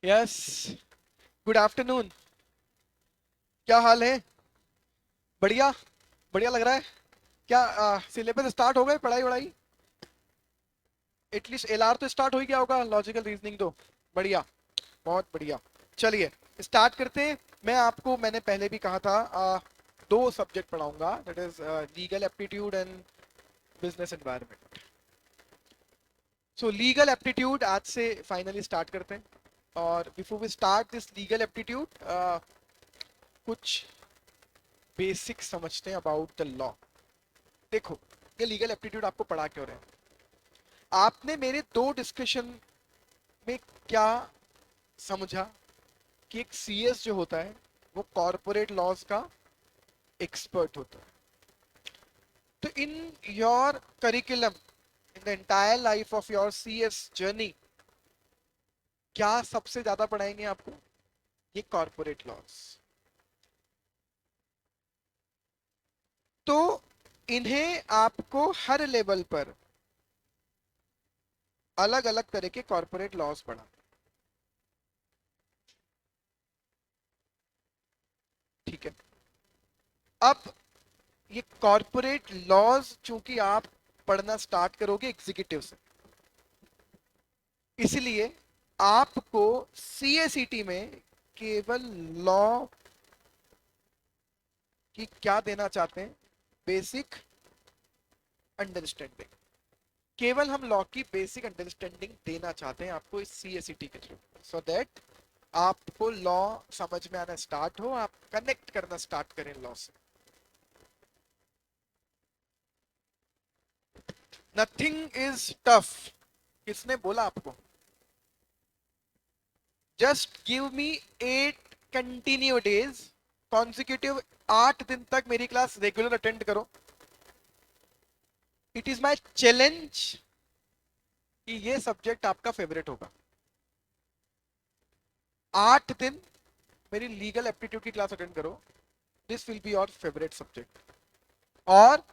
Yes, good afternoon. क्या हाल है? बढ़िया। बढ़िया लग रहा है। क्या सिलेबस स्टार्ट हो गए? पढ़ाई वढ़ाई एटलीस्ट एलआर तो स्टार्ट हो ही गया होगा, लॉजिकल रीजनिंग तो। बढ़िया, बहुत बढ़िया। चलिए स्टार्ट करते हैं। मैंने पहले भी कहा था, दो सब्जेक्ट पढ़ाऊंगा, that is legal aptitude and business environment. So legal aptitude आज से फाइनली स्टार्ट करते हैं। और before we start this legal aptitude, कुछ बेसिक समझते हैं अबाउट द लॉ। देखो, ये लीगल एप्टीट्यूड आपको पढ़ा क्यों रहे हैं? आपने मेरे दो डिस्कशन में क्या समझा कि एक सीएस जो होता है वो कॉरपोरेट लॉज का एक्सपर्ट होता है। तो in your curriculum, in the entire life of your CS journey, क्या सबसे ज्यादा पढ़ाएंगे आपको? ये कॉरपोरेट लॉज। तो इन्हें आपको हर लेवल पर अलग अलग तरह के कॉरपोरेट लॉज पढ़ा। ठीक है। अब ये कॉरपोरेट लॉज चूंकि आप पढ़ना स्टार्ट करोगे एग्जीक्यूटिव से, इसलिए आपको सीएसईटी में केवल लॉ की क्या देना चाहते हैं? Basic understanding. केवल हम लॉ की बेसिक अंडरस्टैंडिंग देना चाहते हैं आपको इस सीएसईटी के थ्रू, सो दैट आपको लॉ समझ में आना स्टार्ट हो, आप कनेक्ट करना स्टार्ट करें लॉ से। Nothing is tough. किसने बोला आपको? Just give me 8 continue days, consecutive 8 दिन तक मेरी क्लास रेगुलर अटेंड करो। इट इज माई चैलेंज कि ये सब्जेक्ट आपका फेवरेट होगा। 8 दिन मेरी लीगल एप्टीट्यूड की क्लास अटेंड करो, this will be your favourite subject. और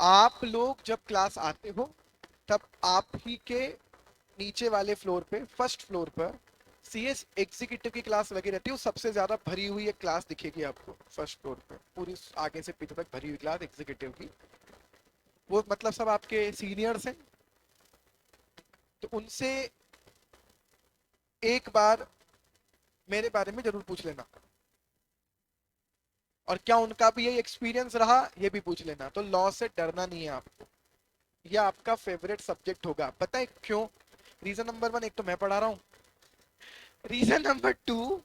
आप लोग जब क्लास आते हो तब आप ही के नीचे वाले फ्लोर पे, फर्स्ट फ्लोर पर सीएस एग्जीक्यूटिव की क्लास लगी रहती है। सबसे ज्यादा भरी हुई एक क्लास दिखेगी आपको फर्स्ट फ्लोर पे, पूरी आगे से पीछे तक भरी हुई क्लास एग्जीक्यूटिव की। वो मतलब सब आपके सीनियर्स हैं। तो उनसे एक बार मेरे बारे में जरूर पूछ लेना, और क्या उनका भी यही एक्सपीरियंस रहा ये भी पूछ लेना। तो लॉ से डरना नहीं है आपको, यह आपका फेवरेट सब्जेक्ट होगा। पता है क्यों? रीजन नंबर 1, एक तो मैं पढ़ा रहा हूँ। रीजन नंबर 2,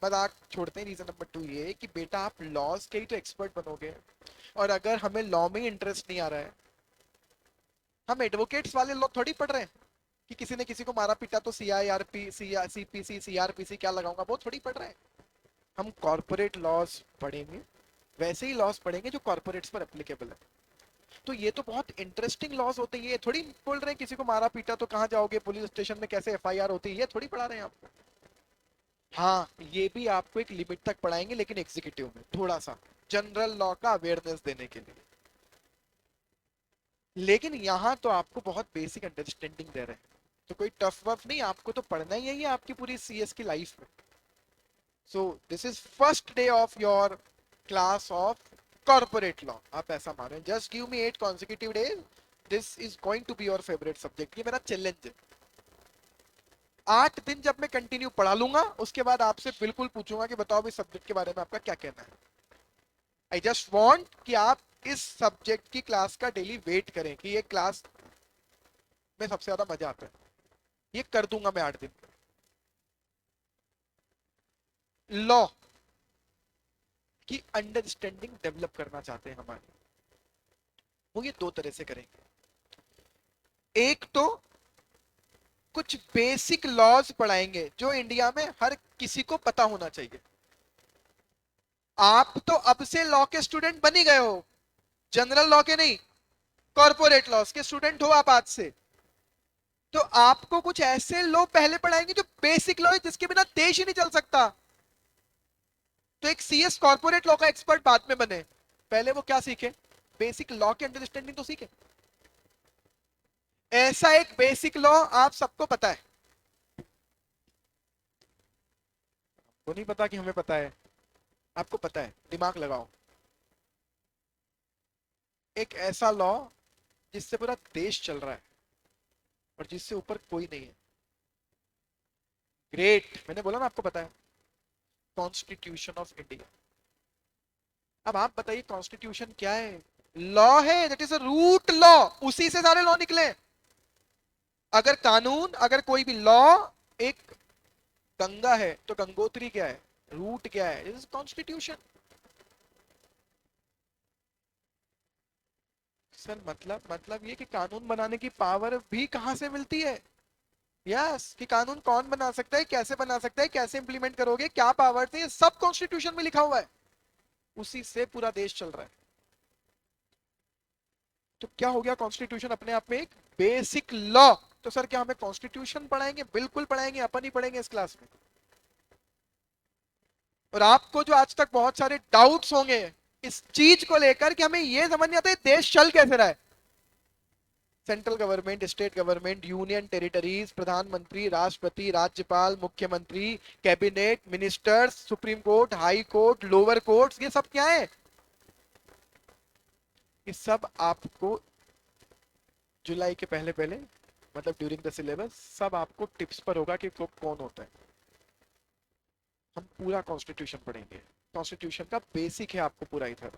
मजाक छोड़ते हैं, रीजन नंबर 2 ये कि बेटा आप लॉज के ही तो एक्सपर्ट बनोगे। और अगर हमें लॉ में इंटरेस्ट नहीं आ रहा है, हम एडवोकेट्स वाले लॉ थोड़ी पढ़ रहे हैं कि किसी ने किसी को मारा पीटा तो सीआईआरपी सीपीसी सीआरपीसी क्या लगाऊंगा, वो थोड़ी पढ़ रहे हैं। हम कॉर्पोरेट लॉज पढ़ेंगे, वैसे ही लॉज पढ़ेंगे जो कॉर्पोरेट्स पर एप्लीकेबल है। तो ये तो बहुत इंटरेस्टिंग लॉज होते हैं। ये थोड़ी बोल रहे हैं किसी को मारा पीटा तो कहाँ जाओगे, पुलिस स्टेशन में कैसे एफआईआर होती है, ये थोड़ी पढ़ा रहे हैं आपको। हाँ, ये भी आपको एक लिमिट तक पढ़ाएंगे, लेकिन एग्जीक्यूटिव में थोड़ा सा जनरल लॉ का अवेयरनेस देने के लिए। लेकिन यहाँ तो आपको बहुत बेसिक अंडरस्टैंडिंग दे रहे हैं, तो कोई टफ वफ नहीं, आपको तो पढ़ना ही है आपकी पूरी सीएस की लाइफ में। So this is first day of your class of corporate law. आप ऐसा मानो, just give me 8 consecutive days, this is going to be your favourite subject. ये मेरा चैलेंज है। 8 दिन जब मैं कंटिन्यू पढ़ा लूंगा, उसके बाद आपसे बिल्कुल पूछूंगा कि बताओ इस सब्जेक्ट के बारे में आपका क्या कहना है। आई जस्ट वॉन्ट कि आप इस सब्जेक्ट की क्लास का डेली वेट करें कि ये क्लास में सबसे ज्यादा मजा आता है। ये कर दूंगा मैं 8 दिन। लॉ की अंडरस्टैंडिंग डेवलप करना चाहते हैं हमारे, वो ये दो तरह से करेंगे। एक तो कुछ बेसिक लॉज पढ़ाएंगे जो इंडिया में हर किसी को पता होना चाहिए। आप तो अब से लॉ के स्टूडेंट बन ही गए हो, जनरल लॉ के नहीं, कॉर्पोरेट लॉज के स्टूडेंट हो आप आज से। तो आपको कुछ ऐसे लॉ पहले पढ़ाएंगे जो बेसिक लॉ है, जिसके बिना देश ही नहीं चल सकता। तो एक सीएस कॉर्पोरेट लॉ का एक्सपर्ट बाद में बने, पहले वो क्या सीखे? बेसिक लॉ की अंडरस्टैंडिंग तो सीखे। ऐसा एक बेसिक लॉ आप सबको पता है, वो नहीं पता कि हमें पता है, आपको पता है, दिमाग लगाओ। एक ऐसा लॉ जिससे पूरा देश चल रहा है और जिससे ऊपर कोई नहीं है। ग्रेट, मैंने बोला ना आपको पता है। Constitution of India. अब आप बताइए कॉन्स्टिट्यूशन क्या है? लॉ है, that is a root law. उसी से सारे लॉ निकले। अगर कानून, अगर कोई भी लॉ एक गंगा है तो गंगोत्री क्या है? रूट क्या है? This is constitution. सर मतलब ये कि कानून बनाने की पावर भी कहां से मिलती है? यस, कि कानून कौन बना सकता है, कैसे बना सकता है, कैसे इंप्लीमेंट करोगे, क्या पावर थे, ये सब कॉन्स्टिट्यूशन में लिखा हुआ है। उसी से पूरा देश चल रहा है। तो क्या हो गया? कॉन्स्टिट्यूशन अपने आप में एक बेसिक लॉ। तो सर क्या हमें कॉन्स्टिट्यूशन पढ़ाएंगे? बिल्कुल पढ़ाएंगे, अपन ही पढ़ेंगे इस क्लास में। और आपको जो आज तक बहुत सारे डाउट्स होंगे इस चीज को लेकर कि हमें ये समझ नहीं आता है देश चल कैसे रहा है। Central government, state government, union territories, प्रधानमंत्री, राष्ट्रपति, राज्यपाल, मुख्यमंत्री, cabinet, ministers, supreme court, high court, lower courts, ये सब क्या है? ये सब आपको जुलाई के पहले पहले, मतलब ड्यूरिंग द सिलेबस, सब आपको टिप्स पर होगा कि कौन होता है। हम पूरा कॉन्स्टिट्यूशन पढ़ेंगे। कॉन्स्टिट्यूशन का बेसिक है आपको पूरा इधर।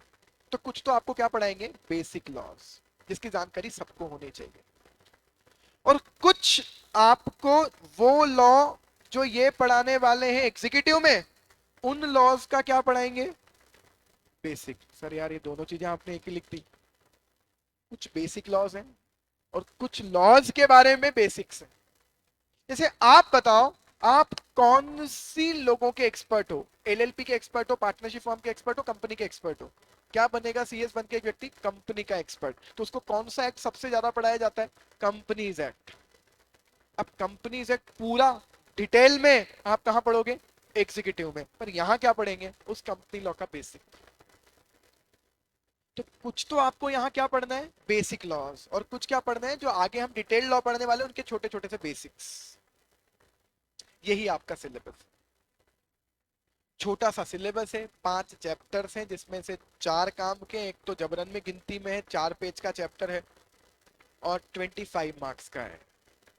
तो कुछ तो आपको क्या पढ़ाएंगे? बेसिक लॉज, जिसकी जानकारी सबको होनी चाहिए। और कुछ आपको वो लॉ जो ये पढ़ाने वाले हैं एग्जीक्यूटिव में, उन लॉज का क्या पढ़ाएंगे? बेसिक। सर यार ये दोनों चीजें आपने एक ही लिख दी। कुछ बेसिक लॉज हैं और कुछ लॉज के बारे में बेसिक्स हैं। जैसे आप बताओ, आप कौन सी लोगों के एक्सपर्ट हो? एलएलपी के एक्सपर्ट हो, पार्टनरशिप फॉर्म के एक्सपर्ट हो, कंपनी के एक्सपर्ट हो? क्या बनेगा सीएस बन के एक व्यक्ति? कंपनी का एक्सपर्ट। तो उसको कौन सा एक्ट सबसे ज्यादा पढ़ाया जाता है? Companies act. अब कंपनीज एक्ट पूरा डिटेल में आप कहां पढ़ोगे? एग्जीक्यूटिव में। पर यहां क्या पढ़ेंगे? उस कंपनी लॉ का बेसिक। तो कुछ तो आपको यहाँ क्या पढ़ना है? Basic laws. और कुछ क्या पढ़ना है जो आगे हम डिटेल लॉ पढ़ने वाले हैं, उनके छोटे छोटे से बेसिक्स। यही आपका सिलेबस। छोटा सा सिलेबस है, 5 चैप्टर्स हैं, जिसमें से 4 काम के, एक तो जबरन में गिनती में है, 4 पेज का चैप्टर है और 25 मार्क्स का है।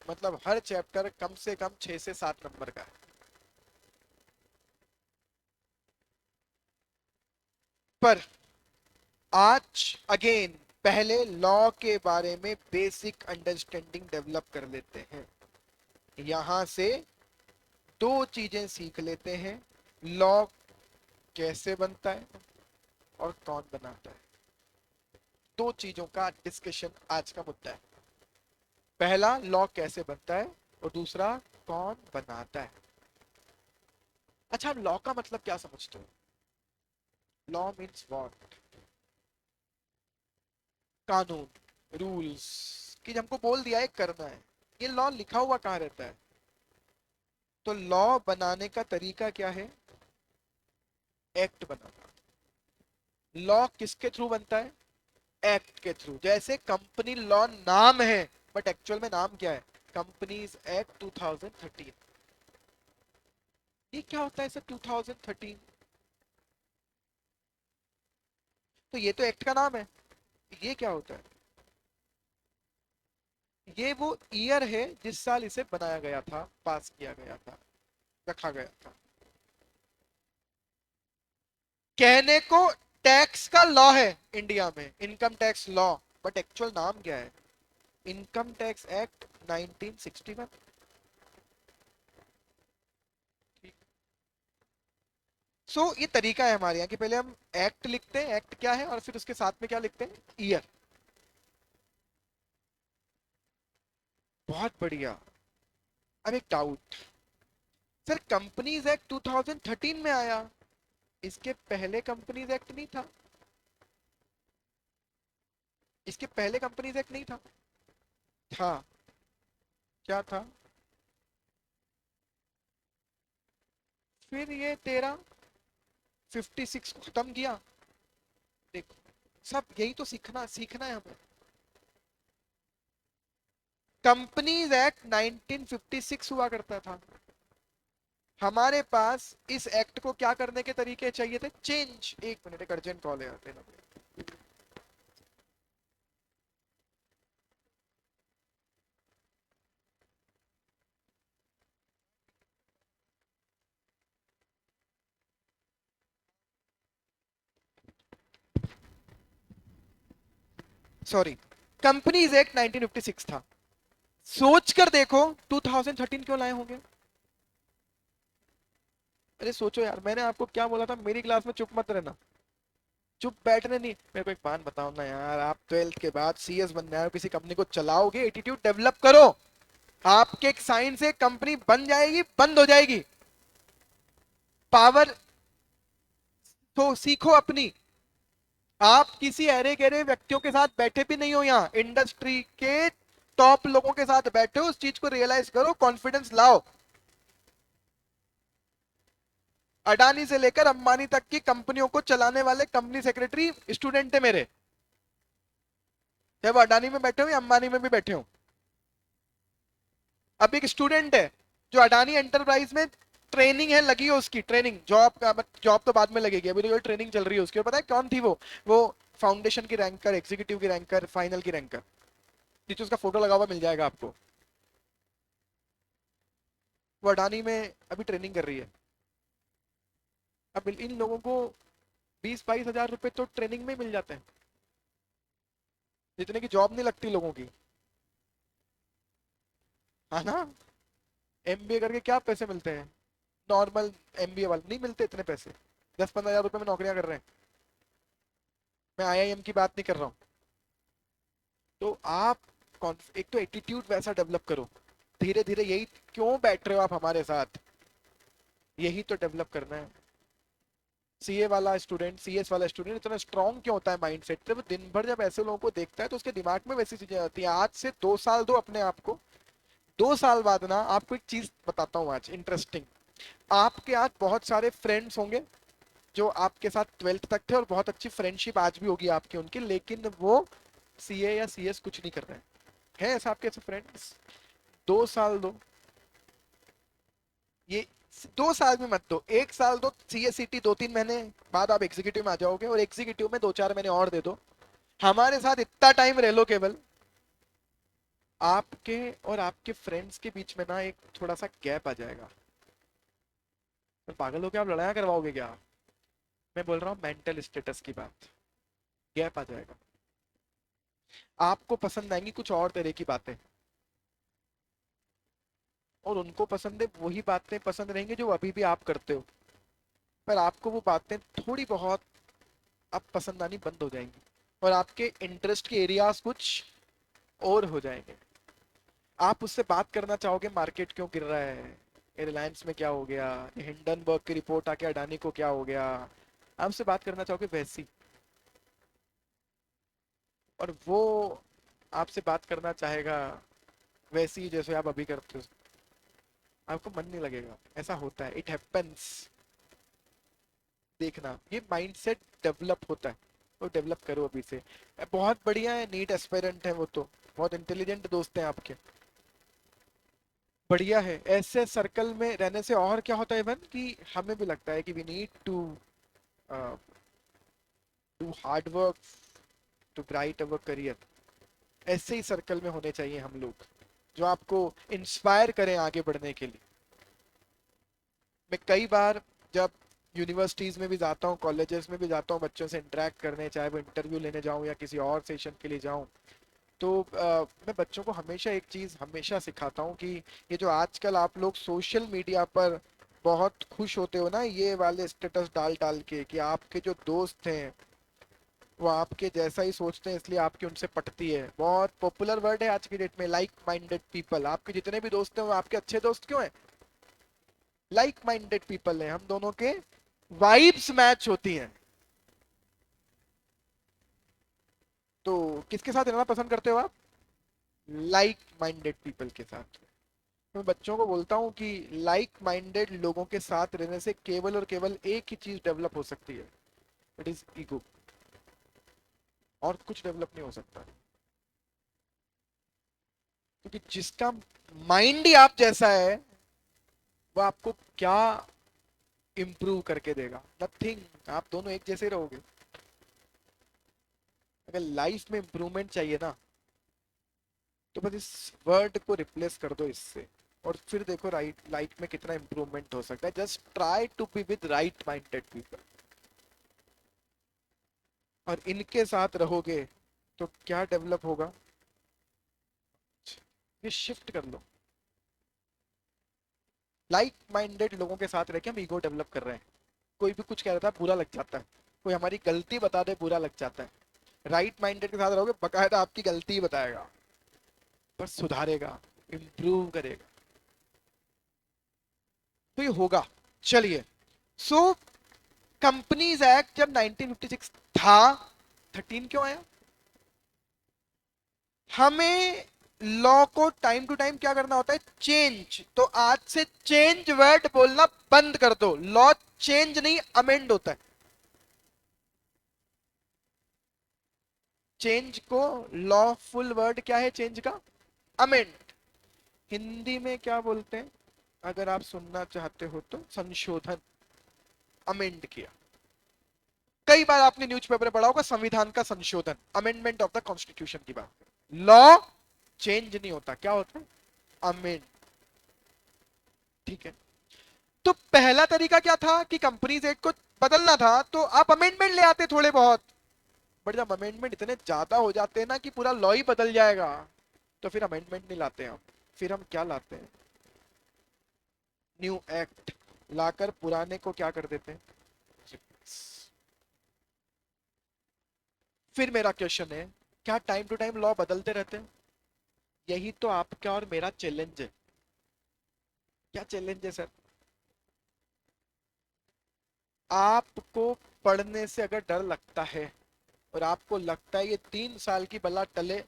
मतलब हर चैप्टर कम से कम 6 से 7 नंबर का है। पर आज अगेन पहले लॉ के बारे में बेसिक अंडरस्टैंडिंग डेवलप कर लेते हैं। यहां से 2 चीजें सीख लेते हैं। लॉ कैसे बनता है और कौन बनाता है। 2 चीजों का डिस्कशन आज का मुद्दा है। पहला, लॉ कैसे बनता है, और दूसरा, कौन बनाता है। अच्छा, लॉ का मतलब क्या समझते हो? Law means what? कानून, रूल्स, कि हमको बोल दिया है करना है। ये लॉ लिखा हुआ कहाँ रहता है? तो लॉ बनाने का तरीका क्या है? एक्ट बनाना। लॉ किसके थ्रू बनता है? एक्ट के थ्रू। जैसे कंपनी लॉ नाम है, बट एक्चुअल में नाम क्या है? Companies act 2013। ये क्या होता है सर 2013? तो ये तो एक्ट का नाम है। ये क्या होता है? ये वो ईयर है जिस साल इसे बनाया गया था, पास किया गया था, रखा गया था। कहने को टैक्स का लॉ है इंडिया में, income tax law, but actual नाम क्या है? Income tax act 1961। सो ये तरीका है हमारे यहाँ कि पहले हम एक्ट लिखते हैं, एक्ट क्या है, और फिर उसके साथ में क्या लिखते हैं? ईयर। बहुत बढ़िया। अब एक डाउट, सर कंपनीज एक्ट 2013 में आया, इसके पहले कंपनीज एक्ट नहीं था? इसके पहले कंपनीज एक्ट नहीं था? था। क्या था? फिर ये तेरा 56 को खत्म किया। देखो, सब यही तो सीखना सीखना है हमें। कंपनीज एक्ट 1956 हुआ करता था। हमारे पास इस एक्ट को क्या करने के तरीके चाहिए थे, चेंज। एक मिनट, एक अर्जेंट कॉल है यार, लेना पड़ेगा। सॉरी, कंपनीज एक्ट 1956 था। सोच कर देखो 2013 क्यों लाए होंगे। अरे सोचो यार, मैंने आपको क्या बोला था, मेरी क्लास में चुप मत रहना। चुप बैठने नहीं, मेरे को एक बात बताओ ना यार, आप 12th के बाद सीएस बनने आए हो, किसी कंपनी को चलाओगे, एटीट्यूड डेवलप करो। आपके एक साइन से कंपनी बन जाएगी, बंद हो जाएगी। पावर तो सीखो अपनी। आप किसी अरे गहरे व्यक्तियों के साथ बैठे भी नहीं हो, यहाँ इंडस्ट्री के टॉप लोगों के साथ बैठे हो, उस चीज को रियलाइज करो, कॉन्फिडेंस लाओ। अडानी से लेकर अंबानी तक की कंपनियों को चलाने वाले कंपनी सेक्रेटरी स्टूडेंट है मेरे, चाहे वो अडानी में बैठे हो या अंबानी में भी बैठे हो। अब एक स्टूडेंट है जो अडानी एंटरप्राइज में ट्रेनिंग है, लगी है उसकी ट्रेनिंग, जॉब का जॉब तो बाद में लगेगी, अभी तो ट्रेनिंग चल रही है उसकी। और पता है कौन थी वो फाउंडेशन की रैंकर, एग्जीक्यूटिव की रैंकर, फाइनल की रैंकर। नीचे उसका फोटो लगा हुआ मिल जाएगा आपको। वो अडानी में अभी ट्रेनिंग कर रही है। अब इन लोगों को 20-22 हजार रुपए तो ट्रेनिंग में मिल जाते हैं, जितने की जॉब नहीं लगती लोगों की, है ना। एमबीए करके क्या पैसे मिलते हैं, नॉर्मल एमबीए वाले नहीं मिलते इतने पैसे। 10-15 हजार रुपए में नौकरियां कर रहे हैं। मैं आईआईएम की बात नहीं कर रहा हूँ। तो आप एक तो एटीट्यूड वैसा डेवलप करो, धीरे धीरे। यही क्यों बैठ रहे हो आप हमारे साथ, यही तो डेवलप करना है। सीए वाला स्टूडेंट, सीएस वाला स्टूडेंट इतना स्ट्रांग क्यों होता है माइंडसेट से, वो दिन भर जब ऐसे लोगों को देखता है तो उसके दिमाग में वैसी चीजें आती हैं। आज से 2 साल दो अपने आप को, 2 साल बाद ना आपको एक चीज बताता हूँ आज इंटरेस्टिंग। आपके आज बहुत सारे फ्रेंड्स होंगे जो आपके साथ 12th तक थे, और बहुत अच्छी फ्रेंडशिप आज भी होगी आपकी उनकी, लेकिन वो सीए या सीएस कुछ नहीं कर रहे हैं। है ऐसा आपके ऐसे फ्रेंड्स? 2 साल दो, ये 2 साल में मत दो, 1 साल दो, सीएससीटी 2-3 महीने बाद आप एग्जीक्यूटिव में आ जाओगे, और एग्जीक्यूटिव में 2-4 महीने और दे दो। हमारे साथ इतना टाइम रह लो केवल, आपके और आपके फ्रेंड्स के बीच में ना एक थोड़ा सा गैप आ जाएगा। तो पागल हो के आप लड़ाई करवाओगे क्या? मैं बोल रहा हूँ मेंटल स्टेटस की बात। गैप आ जाएगा, आपको पसंद आएंगी कुछ और तरह की बातें, और उनको पसंद है वही बातें पसंद रहेंगी जो अभी भी आप करते हो। पर आपको वो बातें थोड़ी बहुत अब पसंद आनी बंद हो जाएंगी, और आपके इंटरेस्ट के एरियाज कुछ और हो जाएंगे। आप उससे बात करना चाहोगे मार्केट क्यों गिर रहा है, ये रिलायंस में क्या हो गया, ये हिंडनबर्ग की रिपोर्ट आके अडानी को क्या हो गया, आप उससे बात करना चाहोगे वैसी। और वो आपसे बात करना चाहेगा वैसी जैसे आप अभी करते हो, आपको मन नहीं लगेगा। ऐसा होता है, इट हैपेंस। देखना, ये माइंडसेट डेवलप होता है, तो डेवलप करो अभी से। बहुत बढ़िया है, नीट एस्पिरेंट है वो तो, बहुत इंटेलिजेंट दोस्त हैं आपके। बढ़िया है, ऐसे सर्कल में रहने से और क्या होता है इवन कि हमें भी लगता है कि we need to do hard work to bright our career. ऐसे ही सर्कल में होने चाहिए हम लोग, जो आपको इंस्पायर करें आगे बढ़ने के लिए। मैं कई बार जब यूनिवर्सिटीज में भी जाता हूँ, कॉलेजेस में भी जाता हूँ, बच्चों से इंटरेक्ट करने, चाहे वो इंटरव्यू लेने जाऊँ या किसी और सेशन के लिए जाऊँ, तो मैं बच्चों को हमेशा एक चीज हमेशा सिखाता हूँ कि ये जो आजकल आप लोग सोशल मीडिया पर बहुत खुश होते हो ना, ये वाले स्टेटस डाल डाल के कि आपके जो दोस्त हैं वो आपके जैसा ही सोचते हैं, इसलिए आपकी उनसे पटती है। बहुत पॉपुलर वर्ड है आज की डेट में, लाइक माइंडेड पीपल। आपके जितने भी दोस्त हैं वो आपके अच्छे दोस्त क्यों हैं? लाइक माइंडेड पीपल हैं, हम दोनों के वाइब्स मैच होती हैं। तो किसके साथ रहना पसंद करते हो आप? लाइक माइंडेड पीपल के साथ। मैं बच्चों को बोलता हूँ कि लाइक माइंडेड लोगों के साथ रहने से केवल और केवल एक ही चीज डेवलप हो सकती है, इट इज ईगो। और कुछ डेवलप नहीं हो सकता, क्योंकि जिसका माइंड ही आप जैसा है, वो आपको क्या इम्प्रूव करके देगा? नथिंग। आप दोनों एक जैसे रहोगे। अगर लाइफ में इम्प्रूवमेंट चाहिए ना, तो बस इस वर्ड को रिप्लेस कर दो इससे, और फिर देखो राइट लाइफ में कितना इम्प्रूवमेंट हो सकता है। Just try to be with right minded people, और इनके साथ रहोगे तो क्या डेवलप होगा, ये शिफ्ट कर लो। लाइक माइंडेड लोगों के साथ रह के हम ईगो डेवलप कर रहे हैं। कोई भी कुछ कह रहा था बुरा लग जाता है, कोई हमारी गलती बता दे बुरा लग जाता है। राइट माइंडेड के साथ रहोगे, बकायदा आपकी गलती ही बताएगा, पर सुधारेगा, इम्प्रूव करेगा, तो ये होगा। चलिए, सो कंपनीज एक्ट जब 1956 था, 13 क्यों आया? हमें लॉ को टाइम टू टाइम क्या करना होता है? चेंज। तो आज से चेंज वर्ड बोलना बंद कर दो। लॉ चेंज नहीं, अमेंड होता है। चेंज को लॉफुल वर्ड क्या है चेंज का? अमेंड। हिंदी में क्या बोलते हैं अगर आप सुनना चाहते हो तो? संशोधन। अमेंड किया। कई बार आपने न्यूज़पेपर में पढ़ा होगा संविधान का संशोधन, अमेंडमेंट ऑफ द कॉन्स्टिट्यूशन की बात। लॉ चेंज नहीं होता, क्या होता है? अमेंड। ठीक है। तो पहला तरीका क्या था कि कंपनीज एक्ट को बदलना था तो आप अमेंडमेंट ले आते थोड़े बहुत। बट जब अमेंडमेंट इतने ज्यादा हो जाते हैं ना कि पूरा लॉ ही बदल जाएगा, तो फिर अमेंडमेंट नहीं लाते हम। फिर हम क्या लाते हैं? न्यू एक्ट लाकर पुराने को क्या कर देते हैं? फिर मेरा क्वेश्चन है, क्या टाइम टू टाइम लॉ बदलते रहते हैं? यही तो आपका और मेरा चैलेंज है। क्या चैलेंज है सर? आपको पढ़ने से अगर डर लगता है और आपको लगता है ये 3 साल की बला टले,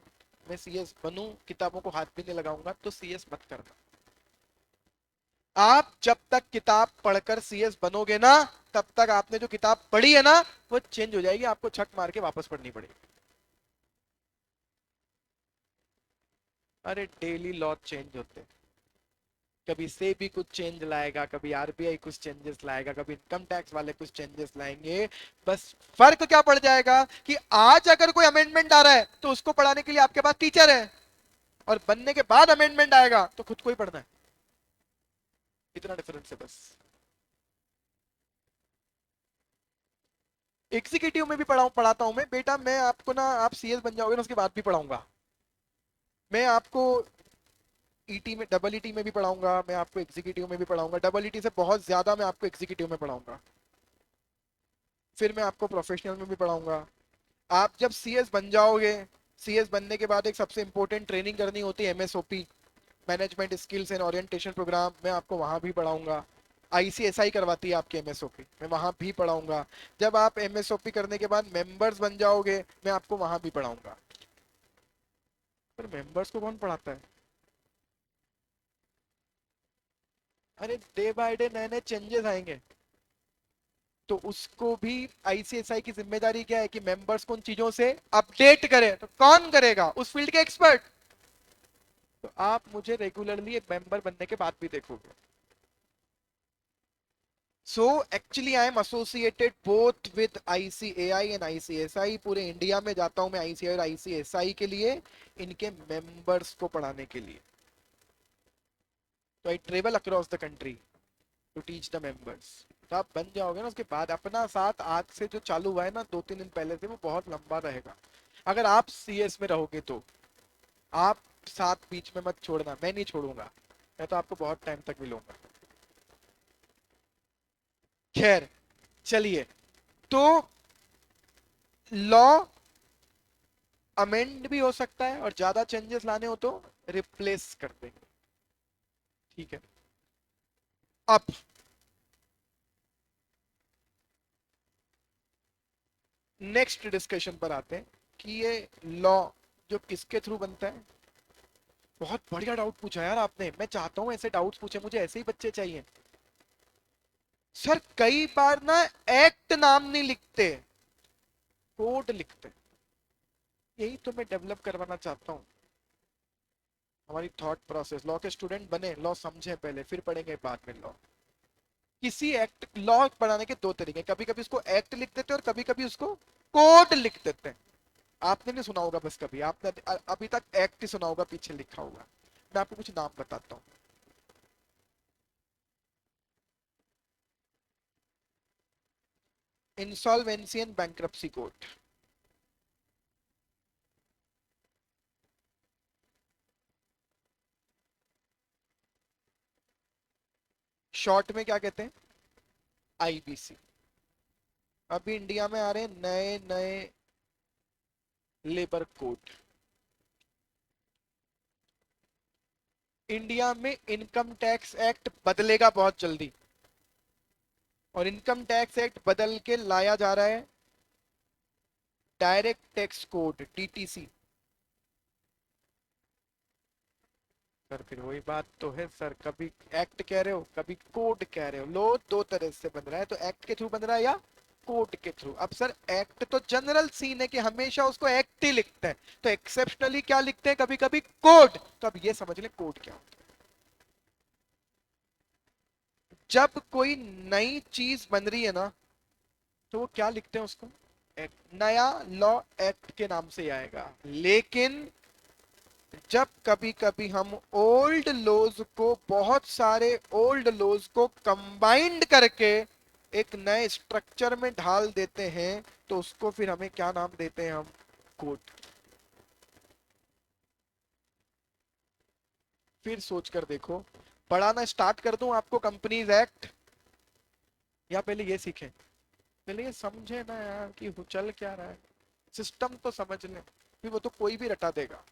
मैं सीएस बनूं, किताबों को हाथ भी नहीं लगाऊंगा, तो सीएस मत करना। आप जब तक किताब पढ़कर सीएस बनोगे ना, तब तक आपने जो किताब पढ़ी है ना, वो चेंज हो जाएगी, आपको छक मार के वापस पढ़नी पड़ेगी। अरे डेली लॉ चेंज होते हैं। कभी से भी कुछ चेंज लाएगा, कभी आरबीआई कुछ चेंजेस लाएगा, कभी इनकम टैक्स वाले कुछ चेंजेस लाएंगे। बस फर्क क्या पड़ जाएगा कि आज अगर कोई अमेंडमेंट आ रहा है तो उसको पढ़ाने के लिए आपके पास टीचर है, और बनने के बाद अमेंडमेंट आएगा तो खुद को ही पढ़ना है। इतना डिफरेंस है बस। एग्जीक्यूटिव में भी पढ़ाता हूं मैं बेटा, मैं आपको ना, आप सीएस बन जाओगे ना उसके बाद भी पढ़ाऊंगा। मैं आपको ईटी में, डबल ईटी में भी पढ़ाऊंगा, मैं आपको एग्जीक्यूटिव में भी पढ़ाऊंगा, डबल ईटी से बहुत ज्यादा मैं आपको एग्जीक्यूटिव में पढ़ाऊंगा, फिर मैं आपको प्रोफेशनल में भी पढ़ाऊंगा। आप जब सीएस बन जाओगे, सीएस बनने के बाद एक सबसे इंपॉर्टेंट ट्रेनिंग करनी होती है MSOP, management skills and orientation program, मैं आपको वहां भी पढ़ाऊंगा। आईसीएसआई करवाती है आपकी एमएसओपी, मैं वहां भी पढ़ाऊंगा। जब आप एमएसओपी करने के बाद मेंबर्स बन जाओगे, मैं आपको वहां भी पढ़ाऊंगा। पर मेंबर्स को कौन पढ़ाता है? अरे डे बाय डे नए नए चेंजेस आएंगे, तो उसको भी आईसीएसआई की जिम्मेदारी क्या है कि मेंबर्स को उन चीजों से अपडेट करे। तो कौन करेगा? उस फील्ड के एक्सपर्ट। तो आप मुझे रेगुलरली एक मेंबर बनने के बाद भी देखोगे। So actually I am associated both with ICAI and ICSI. पूरे इंडिया में जाता हूं मैं आईसीआई और आईसीएसआई के लिए, इनके मेंबर्स को पढ़ाने के लिए। तो I travel across the country to teach the members. तो आप बन जाओगे ना, उसके बाद अपना साथ आज से जो चालू हुआ है ना 2-3 दिन पहले से, वो बहुत लंबा रहेगा। अगर आप सीएस में रहोगे तो आप साथ बीच में मत छोड़ना, मैं नहीं छोड़ूंगा, मैं तो आपको बहुत टाइम तक मिलूंगा। खैर, चलिए, तो लॉ अमेंड भी हो सकता है, और ज्यादा चेंजेस लाने हो तो रिप्लेस कर देंगे। ठीक है। अब नेक्स्ट डिस्कशन पर आते हैं कि ये लॉ जो किसके थ्रू बनता है। बहुत बढ़िया डाउट पूछा यार आपने, मैं चाहता हूं ऐसे डाउट्स पूछे, मुझे ऐसे ही बच्चे चाहिए। सर कई बार ना एक्ट नाम नहीं लिखते, कोड लिखते। यही तो मैं डेवलप करवाना चाहता हूं। हमारी थॉट प्रोसेस, लॉ के स्टूडेंट बने, लॉ समझे पहले, फिर पढ़ेंगे बाद में लॉ। किसी एक्ट, लॉ पढ़ाने के दो तरीके, कभी कभी उसको एक्ट लिख देते हैं और कभी कभी उसको कोड लिख देते हैं। आपने नहीं सुना होगा बस, कभी आपने अभी तक एक्ट ही सुना होगा, पीछे लिखा होगा। मैं आपको कुछ नाम बताता हूँ। Insolvency and bankruptcy code. Short में क्या कहते हैं? आईबीसी। अभी इंडिया में आ रहे हैं नए नए लेबर कोड। इंडिया में इनकम टैक्स एक्ट बदलेगा बहुत जल्दी, और इनकम टैक्स एक्ट बदल के लाया जा रहा है direct tax code, DTC. Sir फिर वही बात तो है सर, कभी एक्ट कह रहे हो कभी कोड कह रहे हो। लो दो तरह से बन रहा है, तो एक्ट के थ्रू बन रहा है या कोड के थ्रू। अब सर एक्ट तो जनरल सीन है कि हमेशा उसको एक्ट ही लिखते हैं, तो एक्सेप्शनली क्या लिखते हैं कभी कभी? कोड। तो अब ये समझ लें कोड क्या होता है। जब कोई नई चीज बन रही है ना, तो वो क्या लिखते हैं उसको? एक्ट। नया लॉ एक्ट के नाम से ही आएगा। लेकिन जब कभी कभी हम ओल्ड लॉज को, बहुत सारे ओल्ड लॉज को कंबाइंड करके एक नए स्ट्रक्चर में ढाल देते हैं, तो उसको फिर हमें क्या नाम देते हैं? हम कोड। फिर सोच कर देखो, पढ़ाना स्टार्ट कर दूं आपको कंपनीज एक्ट, या पहले ये सीखें? पहले ये समझे ना यार कि वो चल क्या रहा है, सिस्टम तो समझ लें। फिर वो तो कोई भी रटा देगा।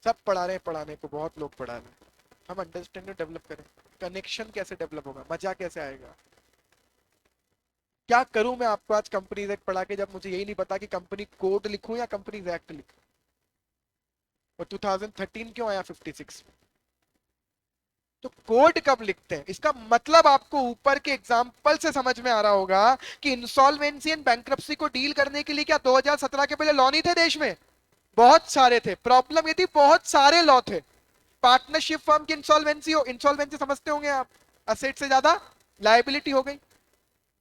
सब पढ़ा रहे हैं, पढ़ाने को बहुत लोग पढ़ा रहे हैं, हम अंडरस्टैंडिंग डेवलप करें। कनेक्शन कैसे डेवलप होगा, मजा कैसे आएगा? क्या करूं मैं आपको आज कंपनीज एक्ट पढ़ा के, जब मुझे यही नहीं पता कि कंपनी कोड लिखूं या कंपनीज एक्ट लिखूं? और 2013 क्यों आया 56? तो कोड कब लिखते हैं, इसका मतलब आपको ऊपर के एग्जाम्पल से समझ में आ रहा होगा कि इंसॉल्वेंसी एंड बैंक्रप्सी को डील करने के लिए क्या 2017 के पहले लॉ नहीं थे देश में? बहुत सारे थे। प्रॉब्लम ये थी बहुत सारे लॉ थे। पार्टनरशिप फर्म की इंसॉल्वेंसी हो, इंसॉल्वेंसी समझते होंगे आप, असेट से ज्यादा लायबिलिटी हो गई।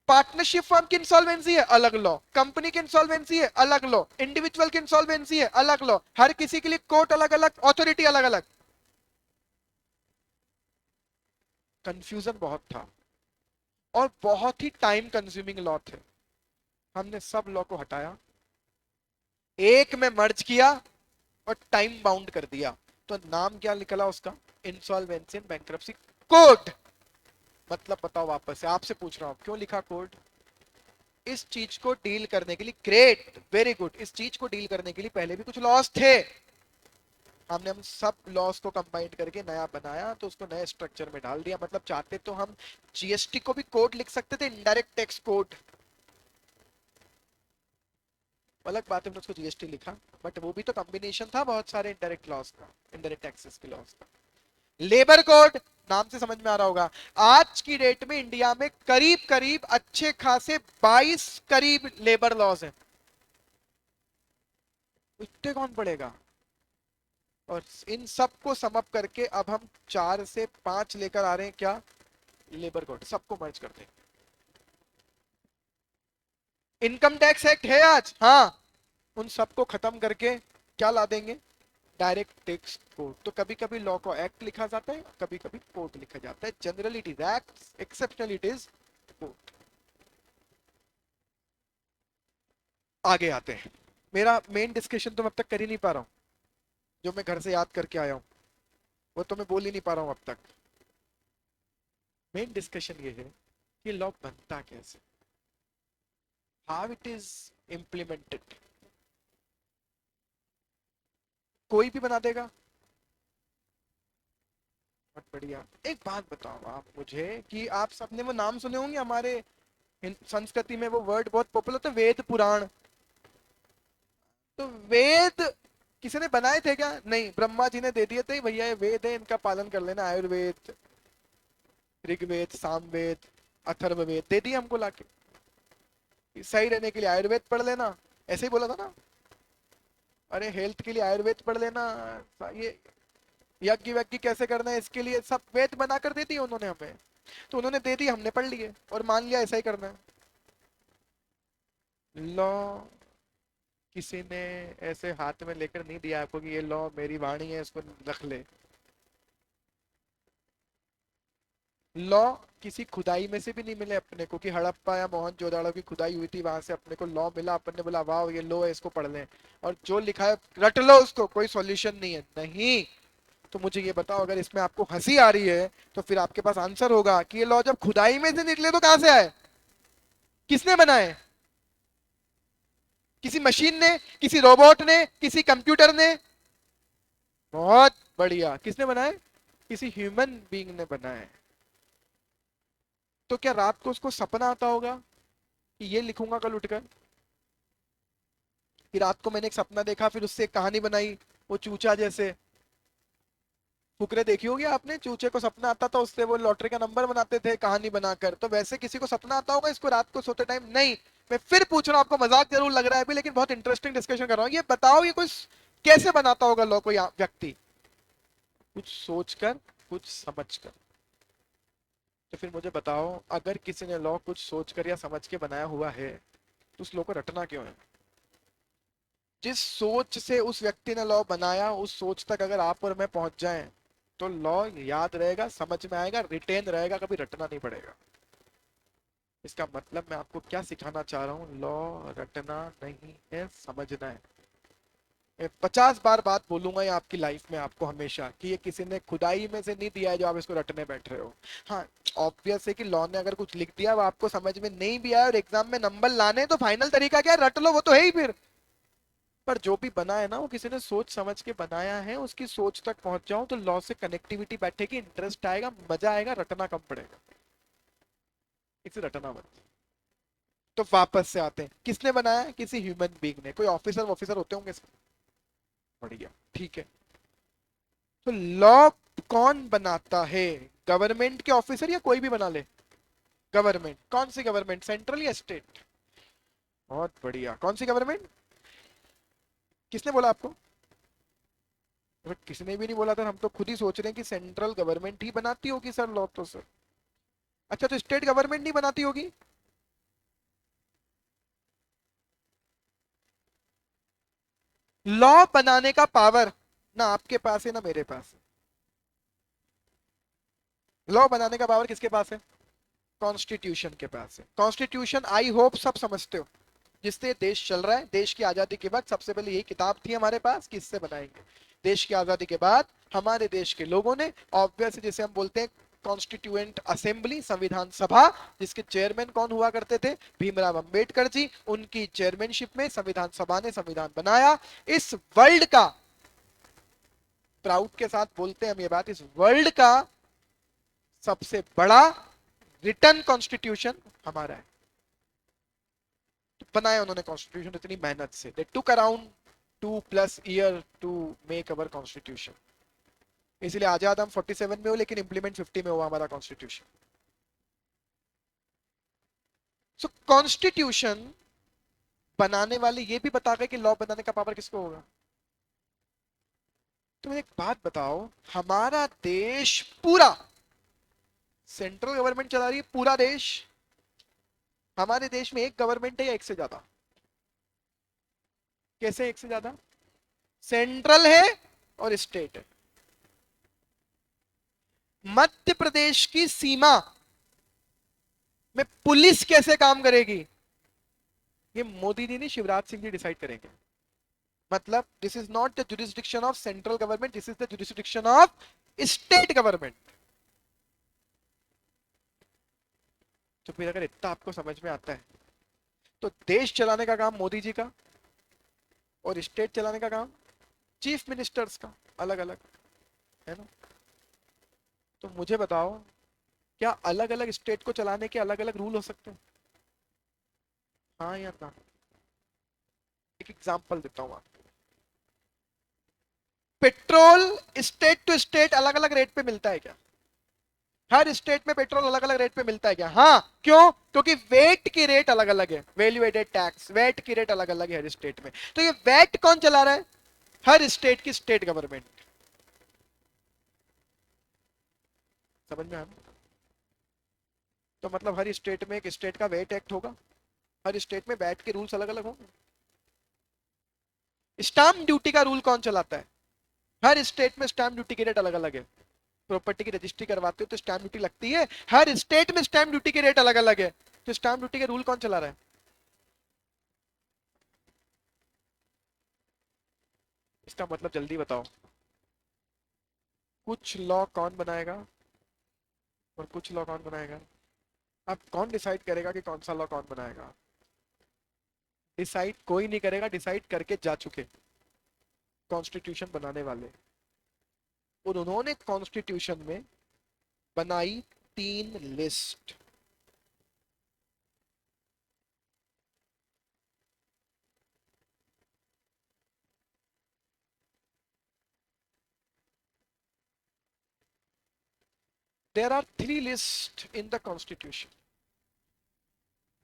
पार्टनरशिप फर्म की इंसॉल्वेंसी है, अलग लॉ। कंपनी की इंसॉल्वेंसी है, अलग लॉ। इंडिविजुअल की इंसॉल्वेंसी है, अलग लॉ। हर किसी के लिए कोर्ट अलग अलग, अथॉरिटी अलग अलग। कंफ्यूजन बहुत था, और बहुत ही टाइम कंज्यूमिंग लॉ थे। हमने सब लॉ को हटाया, एक में मर्ज किया, और टाइम बाउंड कर दिया। तो नाम क्या निकला उसका? Insolvency and bankruptcy code. मतलब बताओ, वापस से आपसे पूछ रहा हूं, क्यों लिखा कोड? इस चीज को डील करने के लिए, ग्रेट, वेरी गुड, इस चीज को डील करने के लिए पहले भी कुछ लॉस थे। हमने हम सब लॉस को कंबाइन करके नया बनाया, तो उसको नए स्ट्रक्चर में डाल दिया। मतलब चाहते तो हम जीएसटी को भी कोड लिख सकते थे, इनडायरेक्ट टैक्स कोड। अलग बात है हमने उसको जीएसटी लिखा, बट वो भी तो कॉम्बिनेशन था बहुत सारे इनडायरेक्ट लॉस का, इनडायरेक्ट टैक्सेस के लॉस का। लेबर कोड, नाम से समझ में आ रहा होगा। आज की डेट में इंडिया में करीब करीब अच्छे खासे 22 करीब लेबर लॉज हैं। इतने कौन पड़ेगा? और इन सब को समअप करके अब हम 4 से 5 लेकर आ रहे हैं, क्या? Labour code. सबको मर्ज कर देंगे। इनकम टैक्स एक्ट है आज, हाँ, उन सबको खत्म करके क्या ला देंगे? Direct tax code. तो कभी कभी लॉ को एक्ट लिखा जाता है, कभी कभी कोड लिखा जाता है। Generally it is act, exceptionally it is code. आगे आते हैं। मेरा मेन डिस्कशन तो मैं अब तक कर ही नहीं पा रहा हूँ, जो मैं घर से याद करके आया हूँ वो तो मैं बोल ही नहीं पा रहा हूँ अब तक। मेन डिस्कशन ये है कि लॉ बनता कैसे, हाउ इट इज इम्प्लीमेंटेड। कोई भी बना देगा। बहुत बढ़िया। एक बात बताओ आप मुझे, कि आप सबने वो नाम सुने होंगे, हमारे संस्कृति में वो वर्ड बहुत पॉपुलर था, वेद पुराण। तो वेद किसी ने बनाए थे क्या? नहीं, ब्रह्मा जी ने दे दिए थे, भैया ये वेद है, इनका पालन कर लेना। आयुर्वेद, ऋग्वेद, सामवेद, अथर्ववेद दे दिए हमको लाके, सही रहने के लिए आयुर्वेद पढ़ लेना। ऐसे ही बोला था ना, अरे हेल्थ के लिए आयुर्वेद पढ़ लेना। ये यज्ञ वज्ञ कैसे करना है इसके लिए सब वेद बना कर दे दिए उन्होंने हमें, तो उन्होंने दे दी, हमने पढ़ लिए और मान लिया ऐसा ही करना है। लॉ किसी ने ऐसे हाथ में लेकर नहीं दिया आपको कि ये लॉ मेरी वाणी है इसको रख ले। लॉ किसी खुदाई में से भी नहीं मिले अपने को कि हड़प्पा या मोहनजोदाड़ो की खुदाई हुई थी वहां से अपने को लॉ मिला, अपन ने बोला वाह ये लॉ है इसको पढ़ लें और जो लिखा है रट लो उसको, कोई सॉल्यूशन नहीं है, नहीं। तो मुझे ये बताओ अगर इसमें आपको हंसी आ रही है तो फिर आपके पास आंसर होगा कि ये लॉ जब खुदाई में से निकले तो कहां से आए, किसने बनाए? किसी मशीन ने, किसी रोबोट ने, किसी कंप्यूटर ने? बहुत बढ़िया, किसने बनाए? किसी ह्यूमन बीइंग ने बनाए। तो क्या रात को उसको सपना आता होगा कि ये लिखूंगा कल उठकर? कि रात को मैंने एक सपना देखा फिर उससे एक कहानी बनाई, वो चूचा जैसे फुकरे देखी होगी आपने, चूचे को सपना आता था उससे वो लॉटरी का नंबर बनाते थे कहानी बनाकर, तो वैसे किसी को सपना आता होगा इसको रात को सोते टाइम? नहीं। मैं फिर पूछ रहा हूं, आपको मजाक जरूर लग रहा है अभी लेकिन बहुत इंटरेस्टिंग डिस्कशन कर रहा हूं, ये बताओ ये कोई कैसे बनाता होगा लॉ कोई व्यक्ति? कुछ सोचकर, कुछ समझकर। तो फिर मुझे बताओ अगर किसी ने लॉ कुछ सोचकर या समझ के बनाया हुआ है तो उस लॉ को रटना क्यों है? जिस सोच से उस व्यक्ति ने लॉ बनाया उस सोच तक अगर आप और मैं पहुंच जाएं तो लॉ याद रहेगा, समझ में आएगा, रिटेन रहेगा, कभी रटना नहीं पड़ेगा। इसका मतलब मैं आपको क्या सिखाना चाह रहा हूँ, लॉ रटना नहीं है, समझना है। मैं 50 बार बात बोलूंगा ये आपकी लाइफ में आपको हमेशा कि ये किसी ने खुदाई में से नहीं दिया है जो आप इसको रटने बैठ रहे हो। हाँ, ऑब्वियस है कि लॉ ने अगर कुछ लिख दिया वो आपको समझ में नहीं भी आया और एग्जाम में नंबर लाने तो फाइनल तरीका क्या है, रट लो, वो तो है ही फिर। पर जो भी बना है ना वो किसी ने सोच समझ के बनाया है, उसकी सोच तक पहुंच जाओ तो लॉ से कनेक्टिविटी बैठेगी, इंटरेस्ट आएगा, मजा आएगा, रटना कम पड़ेगा। इसे रटना मत। तो वापस से आते हैं, किसने बनाया? किसी ह्यूमन बीइंग ने। कोई ऑफिसर ऑफिसर होते होंगे इसमें? बढ़िया, ठीक है। तो लॉ कौन बनाता है? गवर्नमेंट के ऑफिसर या कोई भी बना ले? गवर्नमेंट। कौन सी गवर्नमेंट, सेंट्रल या स्टेट? बहुत बढ़िया, कौन सी गवर्नमेंट? किसने बोला आपको? अगर किसी ने भी नहीं बोला था, हम तो खुद ही सोच रहे हैं कि सेंट्रल गवर्नमेंट ही बनाती होगी सर लॉ तो सर। अच्छा, तो स्टेट गवर्नमेंट नहीं बनाती होगी? लॉ बनाने का पावर ना आपके पास है ना मेरे पास है। लॉ बनाने का पावर किसके पास है? कॉन्स्टिट्यूशन के पास है। कॉन्स्टिट्यूशन आई होप सब समझते हो, जिससे देश चल रहा है। देश की आजादी के बाद सबसे पहले यही किताब थी हमारे पास कि इससे बनाएंगे। देश की आजादी के बाद हमारे देश के लोगों ने ऑब्वियस, जिसे हम बोलते हैं कॉन्स्टिट्यूएंट असेंबली, संविधान सभा, जिसके चेयरमैन कौन हुआ करते थे? भीमराव अंबेडकर जी, उनकी चेयरमैनशिप में संविधान सभा ने संविधान बनाया। इस वर्ल्ड का, प्राउड के साथ बोलते हैं हम ये बात, इस वर्ल्ड का सबसे बड़ा रिटर्न कॉन्स्टिट्यूशन हमारा है। तो बनाया उन्होंने कॉन्स्टिट्यूशन इतनी मेहनत से, they took around 2+ year to make our constitution. इसलिए आजाद हम 47 में हो लेकिन इंप्लीमेंट 50 में हुआ हमारा कॉन्स्टिट्यूशन। सो कॉन्स्टिट्यूशन बनाने वाले ये भी बता गए कि लॉ बनाने का पावर किसको होगा। तो मुझे एक बात बताओ, हमारा देश पूरा सेंट्रल गवर्नमेंट चला रही है, पूरा देश? हमारे देश में एक गवर्नमेंट है या एक से ज्यादा? कैसे एक से ज्यादा? सेंट्रल है और स्टेट है। मध्य प्रदेश की सीमा में पुलिस कैसे काम करेगी, ये मोदी जी नहीं शिवराज सिंह जी डिसाइड करेंगे। मतलब this is not the jurisdiction of central government, this is the jurisdiction of state government. तो फिर अगर इतना आपको समझ में आता है तो देश चलाने का काम मोदी जी का और स्टेट चलाने का काम चीफ मिनिस्टर्स का, अलग अलग, है ना? तो मुझे बताओ क्या अलग अलग स्टेट को चलाने के अलग अलग रूल हो सकते हैं? हाँ या ना? एक एग्जांपल देता हूं आपको। पेट्रोल स्टेट टू स्टेट अलग अलग रेट पे मिलता है क्या? हर स्टेट में पेट्रोल अलग अलग रेट पे मिलता है क्या? हाँ, क्यों? क्योंकि वेट की रेट अलग अलग है, वैल्यू एडेड टैक्स, वेट की रेट अलग अलग है हर स्टेट में। तो ये वेट कौन चला रहा है? हर स्टेट की स्टेट गवर्नमेंट। समझ में आया? तो मतलब हर स्टेट में एक स्टेट का वेट एक्ट होगा, हर स्टेट में वैट के रूल्स अलग अलग होंगे। स्टाम्प ड्यूटी का रूल कौन चलाता है? हर स्टेट में स्टाम्प ड्यूटी के रेट अलग अलग है। प्रॉपर्टी की रजिस्ट्री करवाते हो तो स्टाम्प ड्यूटी लगती है, हर स्टेट में स्टाम्प ड्यूटी के रेट अलग अलग है। तो स्टाम्प ड्यूटी के रूल कौन चला रहा है? इसका मतलब जल्दी बताओ। कुछ लॉ कौन बनाएगा और कुछ लॉ कौन बनाएगा? अब कौन डिसाइड करेगा कि कौन सा लॉ कौन बनाएगा? डिसाइड कोई नहीं करेगा, डिसाइड करके जा चुके कॉन्स्टिट्यूशन बनाने वाले। और उन्होंने कॉन्स्टिट्यूशन में बनाई 3 list. There are 3 lists in the constitution,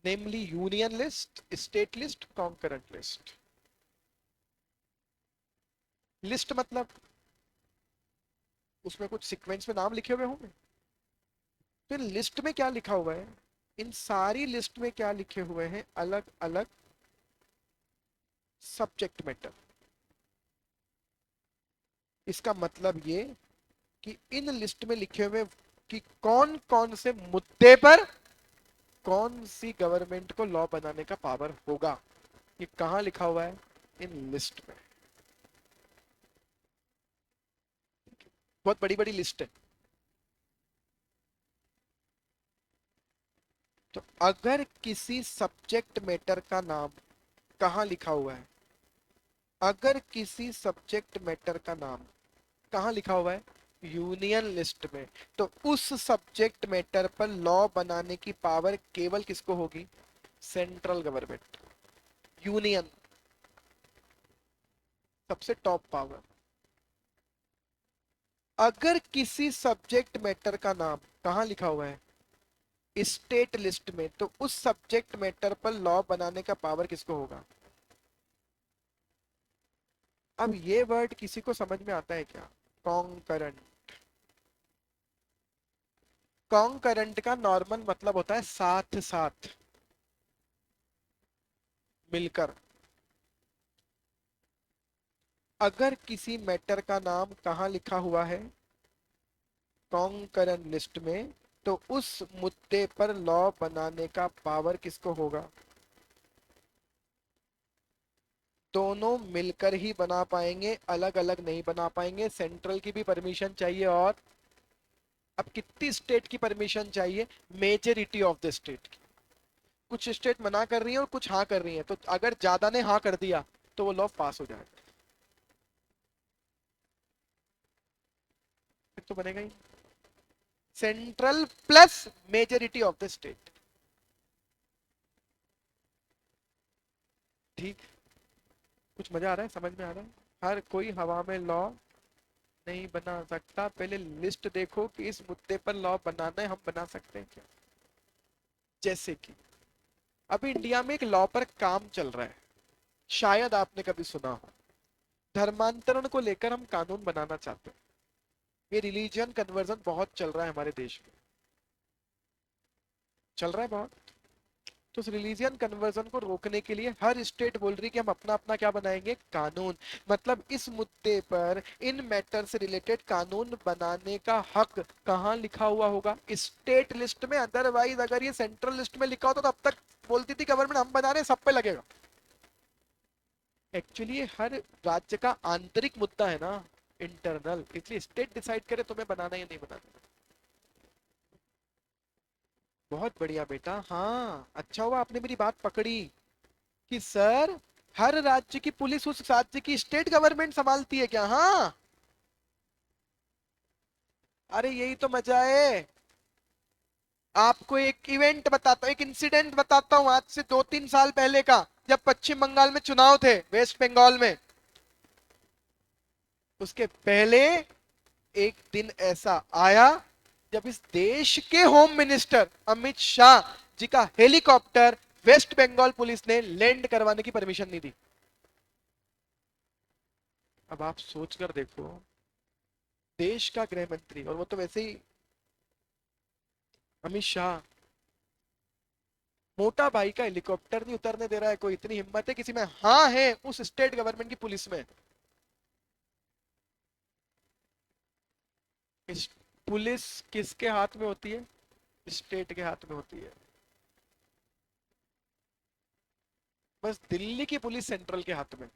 namely union list, state list, concurrent list. List मतलब उसमें कुछ सीक्वेंस में नाम लिखे हुए होंगे। फिर लिस्ट में क्या लिखा हुआ है? इन सारी लिस्ट में क्या लिखे हुए हैं? अलग अलग सब्जेक्ट मैटर। इसका मतलब ये कि इन लिस्ट में लिखे हुए कि कौन कौन से मुद्दे पर कौन सी गवर्नमेंट को लॉ बनाने का पावर होगा, ये कहां लिखा हुआ है? इन लिस्ट में। बहुत बड़ी बड़ी लिस्ट है। तो अगर किसी सब्जेक्ट मैटर का नाम कहां लिखा हुआ है, अगर किसी सब्जेक्ट मैटर का नाम कहां लिखा हुआ है? यूनियन लिस्ट में। तो उस सब्जेक्ट मैटर पर लॉ बनाने की पावर केवल किसको होगी? Central government. यूनियन सबसे टॉप पावर। अगर किसी सब्जेक्ट मैटर का नाम कहां लिखा हुआ है? स्टेट लिस्ट में। तो उस सब्जेक्ट मैटर पर लॉ बनाने का पावर किसको होगा? अब ये वर्ड किसी को समझ में आता है क्या? कॉन्करेंट। कॉन्करेंट का नॉर्मल मतलब होता है साथ साथ, मिलकर। अगर किसी मैटर का नाम कहाँ लिखा हुआ है? कॉन्करेंट लिस्ट में। तो उस मुद्दे पर लॉ बनाने का पावर किसको होगा? दोनों मिलकर ही बना पाएंगे, अलग अलग नहीं बना पाएंगे। सेंट्रल की भी परमिशन चाहिए। और अब कितनी स्टेट की परमिशन चाहिए? मेजोरिटी ऑफ द स्टेट की। कुछ स्टेट मना कर रही है और कुछ हाँ कर रही है, तो अगर ज्यादा ने हाँ कर दिया तो वो लॉ पास हो जाएगा। फिर तो बनेगा ही central plus majority of the state. ठीक। कुछ मजा आ रहा है? समझ में आ रहा है? हर कोई हवा में लॉ नहीं बना सकता। पहले लिस्ट देखो कि इस मुद्दे पर लॉ बनाना है, हम बना सकते हैं क्या। जैसे कि अभी इंडिया में एक लॉ पर काम चल रहा है, शायद आपने कभी सुना हो। धर्मांतरण को लेकर हम कानून बनाना चाहते हैं। ये रिलीजियन कन्वर्जन बहुत चल रहा है हमारे देश में, चल रहा है बहुत। तो उस रिलीजियन कन्वर्जन को रोकने के लिए हर स्टेट बोल रही है कि हम अपना अपना क्या बनाएंगे? कानून। मतलब इस मुद्दे पर, इन मैटर से रिलेटेड कानून बनाने का हक कहाँ लिखा हुआ होगा? स्टेट लिस्ट में। अदरवाइज अगर ये सेंट्रल लिस्ट में लिखा होता तो अब तक बोलती थी गवर्नमेंट हम बना रहे, सब पे लगेगा। एक्चुअली ये हर राज्य का आंतरिक मुद्दा है ना, इंटरनल। इसलिए स्टेट डिसाइड करे तुम्हें बनाना या नहीं बनाना। बहुत बढ़िया बेटा। हाँ, अच्छा हुआ आपने मेरी बात पकड़ी कि सर हर राज्य की पुलिस उस राज्य की स्टेट गवर्नमेंट संभालती है क्या? हाँ। अरे यही तो मजा है। आपको एक इवेंट बताता हूँ, एक इंसिडेंट बताता हूँ आज से 2-3 साल पहले का, जब पश्चिम बंगाल में चुनाव थे, वेस्ट बंगाल में। उसके पहले एक दिन ऐसा आया जब इस देश के होम मिनिस्टर अमित शाह जी का हेलीकॉप्टर वेस्ट बंगाल पुलिस ने लैंड करवाने की परमिशन नहीं दी। अब आप सोच कर देखो, देश का गृह मंत्री, और वो तो वैसे ही अमित शाह। मोटा भाई का हेलीकॉप्टर नहीं उतरने दे रहा है कोई, इतनी हिम्मत है किसी में? हाँ है, उस स्टेट गवर्नमेंट की पुलिस में। इस पुलिस किसके हाथ में होती है? स्टेट के हाथ में होती है। बस दिल्ली की पुलिस सेंट्रल के हाथ में।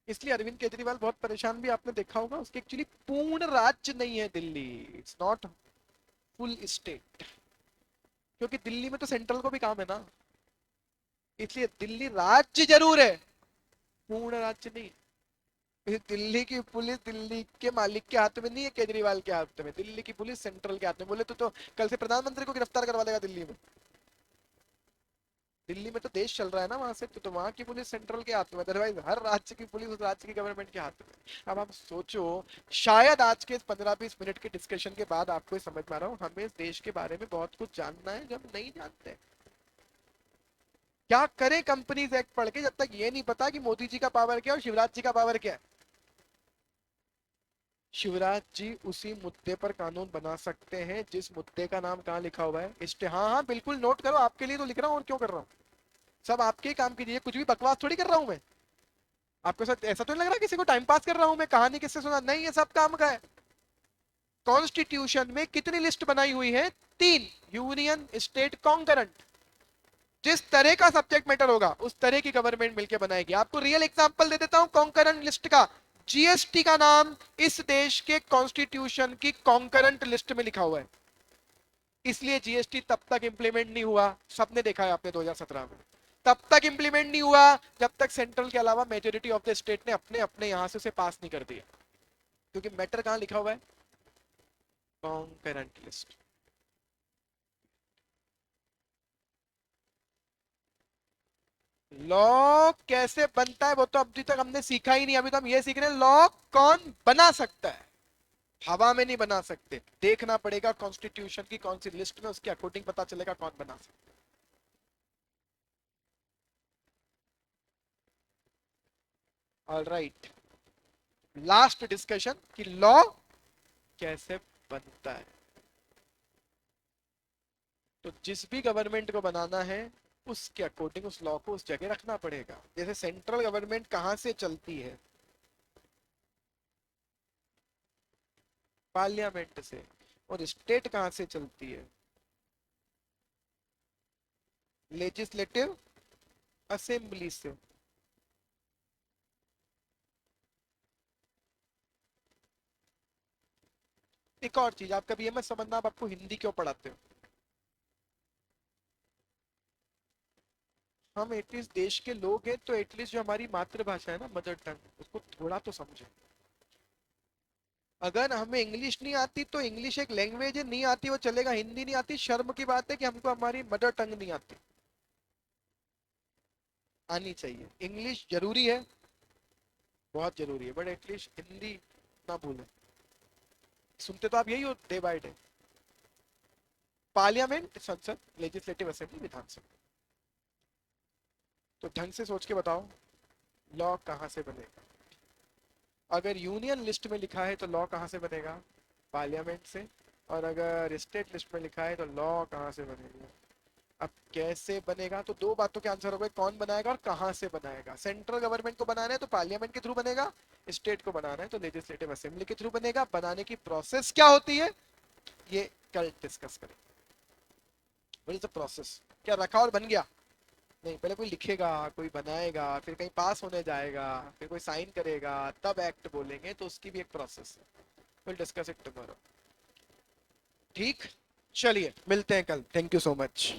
इसलिए अरविंद केजरीवाल बहुत परेशान भी आपने देखा होगा, उसके एक्चुअली पूर्ण राज्य नहीं है Delhi, it's not full state. क्योंकि दिल्ली में तो सेंट्रल को भी काम है ना, इसलिए दिल्ली राज्य जरूर है, पूर्ण राज्य नहीं। ये दिल्ली की पुलिस दिल्ली के मालिक के हाथ में नहीं है, केजरीवाल के हाथ में। दिल्ली की पुलिस सेंट्रल के हाथ में। बोले तो कल से प्रधानमंत्री को गिरफ्तार करवा देगा दिल्ली में। दिल्ली में तो देश चल रहा है ना वहां से, तो वहां की पुलिस सेंट्रल के हाथ में, अदरवाइज हर राज्य की पुलिस उस राज्य की गवर्नमेंट के हाथ में। अब आप सोचो, शायद आज के 15-20 मिनट के डिस्कशन के बाद आपको समझ में आ रहा हूँ, हमें इस देश के बारे में बहुत कुछ जानना है जो हम नहीं जानते। क्या करें कंपनीज एक्ट पढ़ के जब तक ये नहीं पता कि मोदी जी का पावर क्या है और शिवराज जी का पावर क्या है। शिवराज जी उसी मुद्दे पर कानून बना सकते हैं जिस मुद्दे का नाम कहाँ लिखा हुआ है, इष्ट। हाँ हाँ बिल्कुल, नोट करो, आपके लिए तो लिख रहा हूँ, और क्यों कर रहा हूँ। सब आपके ही काम कीजिए, कुछ भी बकवास थोड़ी कर रहा हूँ मैं। आपके साथ ऐसा तो नहीं लग रहा किसी को टाइम पास कर रहा हूँ मैं, कहानी किससे सुना, नहीं, ये सब काम का है। कॉन्स्टिट्यूशन में कितनी लिस्ट बनाई हुई है? 3। Union, state, concurrent. जिस तरह का सब्जेक्ट मैटर होगा उस तरह की गवर्नमेंट मिलकर बनाएगी। आपको रियल एग्जांपल दे देता हूं कॉन्करेंट लिस्ट का। जीएसटी का नाम इस देश के कॉन्स्टिट्यूशन की कॉन्करेंट लिस्ट में लिखा हुआ है। इसलिए जीएसटी तब तक इंप्लीमेंट नहीं हुआ, सबने देखा है आपने 2017 में। तब तक इंप्लीमेंट नहीं हुआ जब तक सेंट्रल के अलावा मेजोरिटी ऑफ द स्टेट ने अपने अपने यहां से उसे पास नहीं कर दिया। क्योंकि मैटर कहां लिखा हुआ है? Concurrent list. लॉ कैसे बनता है वो तो अभी तक हमने सीखा ही नहीं, अभी तो हम ये सीख रहे हैं लॉ कौन बना सकता है। हवा में नहीं बना सकते, देखना पड़ेगा कॉन्स्टिट्यूशन की कौन सी लिस्ट में, उसके अकॉर्डिंग पता चलेगा कौन बना सकता है। ऑलराइट, लास्ट डिस्कशन कि लॉ कैसे बनता है। तो जिस भी गवर्नमेंट को बनाना है उसके अकॉर्डिंग उस लॉ को उस जगह रखना पड़ेगा। जैसे सेंट्रल गवर्नमेंट कहां से चलती है? पार्लियामेंट से। और स्टेट कहां से चलती है? लेजिस्लेटिव असेंबली से। एक और चीज आप कभी ये मत समझना आप आपको हिंदी क्यों पढ़ाते हो। हम एटलीस्ट देश के लोग हैं, तो एटलीस्ट जो हमारी मातृभाषा है ना, मदर टंग, उसको थोड़ा तो समझे। अगर हमें इंग्लिश नहीं आती तो इंग्लिश एक लैंग्वेज है, नहीं आती वो चलेगा। हिंदी नहीं आती, शर्म की बात है कि हमको हमारी मदर टंग नहीं आती। आनी चाहिए। इंग्लिश जरूरी है, बहुत जरूरी है, बट एटलीस्ट हिंदी ना भूलें। सुनते तो आप यही हो डे बाय डे। पार्लियामेंट, संसद, लेजिस्लेटिव असेंबली, विधानसभा। तो ढंग से सोच के बताओ लॉ कहां से बनेगा। अगर यूनियन लिस्ट में लिखा है तो लॉ कहां से बनेगा? पार्लियामेंट से। और अगर स्टेट लिस्ट में लिखा है तो लॉ कहां से बनेगा? अब कैसे बनेगा, तो दो बातों के आंसर हो गए, कौन बनाएगा और कहां से बनाएगा। सेंट्रल गवर्नमेंट को बनाना है तो पार्लियामेंट के थ्रू बनेगा, स्टेट को बनाना है तो लेजिस्लेटिव असेंबली के थ्रू बनेगा। बनाने की प्रोसेस क्या होती है ये कल डिस्कस करें। What is the process? क्या रखा और बन गया? नहीं, पहले कोई लिखेगा, कोई बनाएगा, फिर कहीं पास होने जाएगा, फिर कोई साइन करेगा, तब एक्ट बोलेंगे, तो उसकी भी एक प्रोसेस है। Will discuss it tomorrow. ठीक, चलिए मिलते हैं कल। Thank you so much.